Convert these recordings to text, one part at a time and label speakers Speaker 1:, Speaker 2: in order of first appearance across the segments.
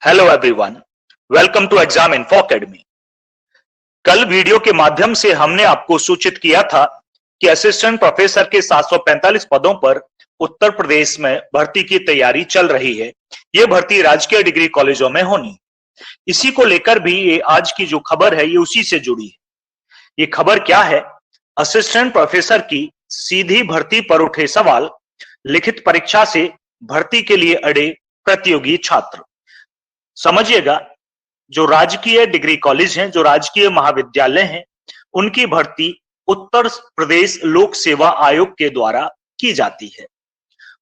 Speaker 1: Hello everyone, welcome to Exam Info Academy. कल video के माध्यम से हमने आपको सूचित किया था कि असिस्टेंट प्रोफेसर के 745 पदों पर उत्तर प्रदेश में भर्ती की तैयारी चल रही है। ये भर्ती राजकीय डिग्री कॉलेजों में होनी। इसी को लेकर भी ये आज की जो खबर है ये उसी से जुड़ी है। ये खबर क्या है? असिस्टेंट प्रोफेसर की सीधी भर्ती पर उठे सवाल, लिखित परीक्षा से भर्ती के लिए अड़े प्रतियोगी छात्र। समझिएगा, जो राजकीय डिग्री कॉलेज हैं, जो राजकीय महाविद्यालय हैं, उनकी भर्ती उत्तर प्रदेश लोक सेवा आयोग के द्वारा की जाती है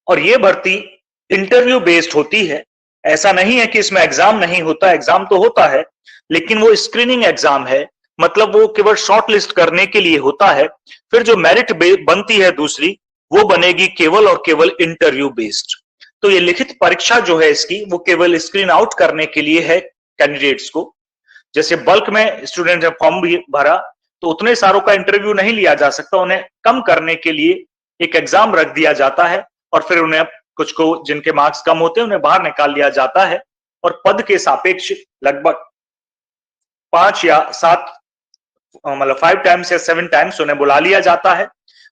Speaker 1: और यह भर्ती इंटरव्यू बेस्ड होती है। ऐसा नहीं है कि इसमें एग्जाम नहीं होता, एग्जाम तो होता है, लेकिन वो स्क्रीनिंग एग्जाम है, मतलब वो केवल शॉर्ट लिस्ट करने के लिए होता है। फिर जो मेरिट बनती है दूसरी, वो बनेगी केवल और केवल इंटरव्यू बेस्ड। तो ये लिखित परीक्षा जो है इसकी, वो केवल स्क्रीन आउट करने के लिए है कैंडिडेट्स को। जैसे बल्क में स्टूडेंट ने फॉर्म भी भरा तो उतने सारों का इंटरव्यू नहीं लिया जा सकता, उन्हें कम करने के लिए एक एग्जाम रख दिया जाता है और फिर उन्हें कुछ को जिनके मार्क्स कम होते हैं उन्हें बाहर निकाल लिया जाता है और पद के सापेक्ष लगभग 5 या 7 मतलब 5 टाइम्स या 7 टाइम्स उन्हें बुला लिया जाता है।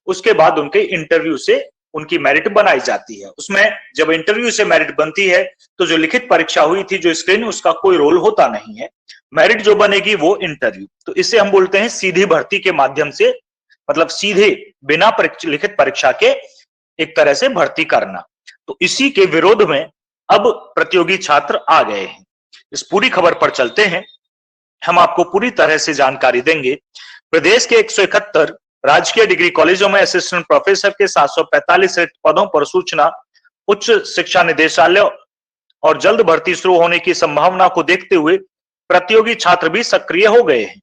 Speaker 1: उसके बाद उनके इंटरव्यू से उनकी मेरिट बनाई जाती है। उसमें जब इंटरव्यू से मेरिट बनती है तो जो लिखित परीक्षा हुई थी, जो स्क्रीन, उसका कोई रोल होता नहीं है। मेरिट जो बनेगी वो इंटरव्यू। तो इसे हम बोलते हैं सीधी भर्ती के माध्यम से, मतलब सीधे बिना लिखित परीक्षा के एक तरह से भर्ती करना। तो इसी के विरोध में अब प्रतियोगी छात्र आ गए हैं। इस पूरी खबर पर चलते हैं, हम आपको पूरी तरह से जानकारी देंगे। प्रदेश के 171 राजकीय डिग्री कॉलेजों में असिस्टेंट प्रोफेसर के 745 रिक्त पदों पर सूचना उच्च शिक्षा निदेशालय और जल्द भर्ती शुरू होने की संभावना को देखते हुए प्रतियोगी छात्र भी सक्रिय हो गए हैं।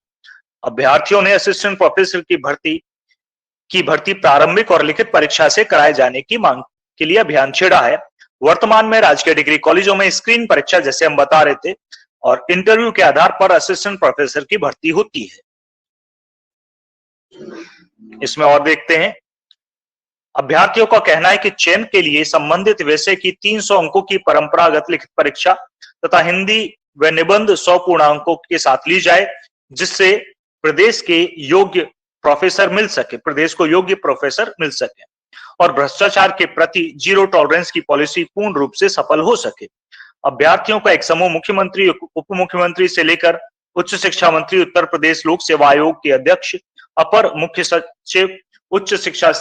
Speaker 1: अभ्यर्थियों ने असिस्टेंट प्रोफेसर की भर्ती प्रारंभिक और लिखित परीक्षा से कराए जाने की मांग के लिए अभियान छेड़ा है। वर्तमान में राजकीय डिग्री कॉलेजों में स्क्रीन परीक्षा, जैसे हम बता रहे थे, और इंटरव्यू के आधार पर असिस्टेंट प्रोफेसर की भर्ती होती है। इसमें और देखते हैं, अभ्यर्थियों का कहना है कि चयन के लिए संबंधित विषय की 300 अंकों की परंपरागत लिखित परीक्षा तथा हिंदी व निबंध 100 पूर्णांकों के साथ ली जाए, जिससे प्रदेश को योग्य प्रोफेसर मिल सके और भ्रष्टाचार के प्रति जीरो टॉलरेंस की पॉलिसी पूर्ण रूप से सफल हो सके। अभ्यर्थियों का एक समूह मुख्यमंत्री, उप मुख्यमंत्री से लेकर उच्च शिक्षा मंत्री, उत्तर प्रदेश लोक सेवा आयोग के अध्यक्ष, अपर मुख्य सचिव, उच्च शिक्षा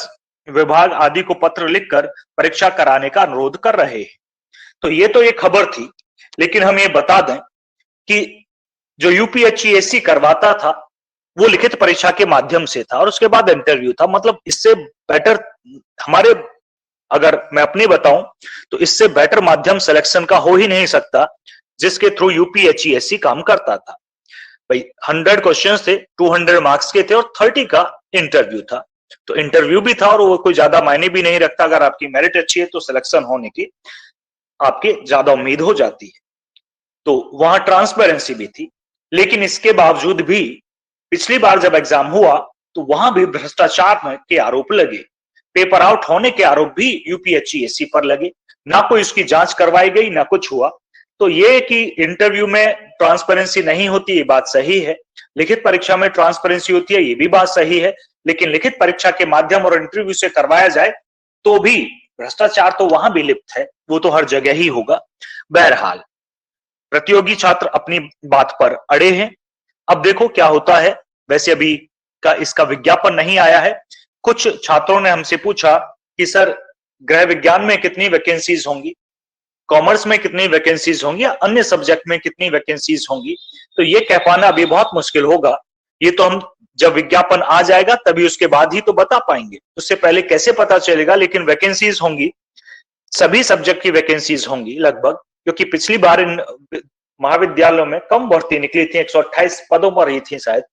Speaker 1: विभाग आदि को पत्र लिखकर परीक्षा कराने का अनुरोध कर रहे हैं। तो ये खबर थी, लेकिन हम ये बता दें कि जो यूपीएससी करवाता था वो लिखित परीक्षा के माध्यम से था और उसके बाद इंटरव्यू था। मतलब इससे बेटर हमारे, अगर मैं अपनी बताऊं तो इससे बेटर माध्यम सिलेक्शन का हो ही नहीं सकता, जिसके थ्रू यूपीएससी काम करता था। भाई 100 क्वेश्चंस थे, 200 मार्क्स के थे और 30 का इंटरव्यू था। तो इंटरव्यू भी था और वो कोई ज्यादा मायने भी नहीं रखता। अगर आपकी मेरिट अच्छी है तो सिलेक्शन होने की आपके ज्यादा उम्मीद हो जाती है। तो वहां ट्रांसपेरेंसी भी थी, लेकिन इसके बावजूद भी पिछली बार जब एग्जाम हुआ तो वहां भी भ्रष्टाचार के आरोप लगे, पेपर आउट होने के आरोप भी यूपीएससी पर लगे। ना कोई उसकी जांच करवाई गई, ना कुछ हुआ। तो ये कि इंटरव्यू में ट्रांसपेरेंसी नहीं होती, ये बात सही है। लिखित परीक्षा में ट्रांसपेरेंसी होती है, ये भी बात सही है। लेकिन लिखित परीक्षा के माध्यम और इंटरव्यू से करवाया जाए तो भी भ्रष्टाचार तो वहां भी लिप्त है, वो तो हर जगह ही होगा। बहरहाल प्रतियोगी छात्र अपनी बात पर अड़े हैं। अब देखो क्या होता है। वैसे अभी का इसका विज्ञापन नहीं आया है। कुछ छात्रों ने हमसे पूछा कि सर, गृह विज्ञान में कितनी वैकेंसीज होंगी, कॉमर्स में कितनी वैकेंसीज होंगी, या अन्य सब्जेक्ट में कितनी वैकेंसीज होंगी। तो ये कह पाना अभी बहुत मुश्किल होगा। ये तो हम जब विज्ञापन आ जाएगा तभी उसके बाद ही तो बता पाएंगे, उससे पहले कैसे पता चलेगा। लेकिन वैकेंसीज होंगी, सभी सब्जेक्ट की वैकेंसीज होंगी लगभग, क्योंकि पिछली बार इन महाविद्यालयों में कम भर्ती निकली थी, 128 पदों पर ही थी शायद।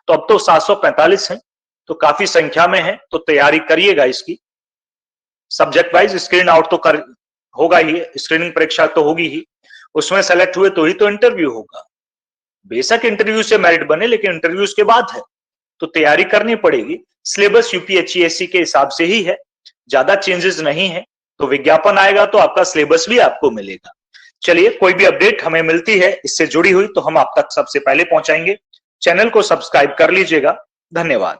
Speaker 1: तो अब तो 745 है, तो काफी संख्या में है। तो तैयारी करिएगा इसकी। सब्जेक्ट वाइज स्क्रीन आउट तो होगा ही, स्क्रीनिंग परीक्षा तो होगी ही, उसमें सेलेक्ट हुए तो ही तो इंटरव्यू होगा। बेशक इंटरव्यू से मेरिट बने, लेकिन इंटरव्यू उसके बाद है, तो तैयारी करनी पड़ेगी। सिलेबस यूपीएससी के हिसाब से ही है, ज्यादा चेंजेस नहीं है। तो विज्ञापन आएगा तो आपका सिलेबस भी आपको मिलेगा। चलिए, कोई भी अपडेट हमें मिलती है इससे जुड़ी हुई तो हम आप तक सबसे पहले पहुंचाएंगे। चैनल को सब्सक्राइब कर लीजिएगा। धन्यवाद।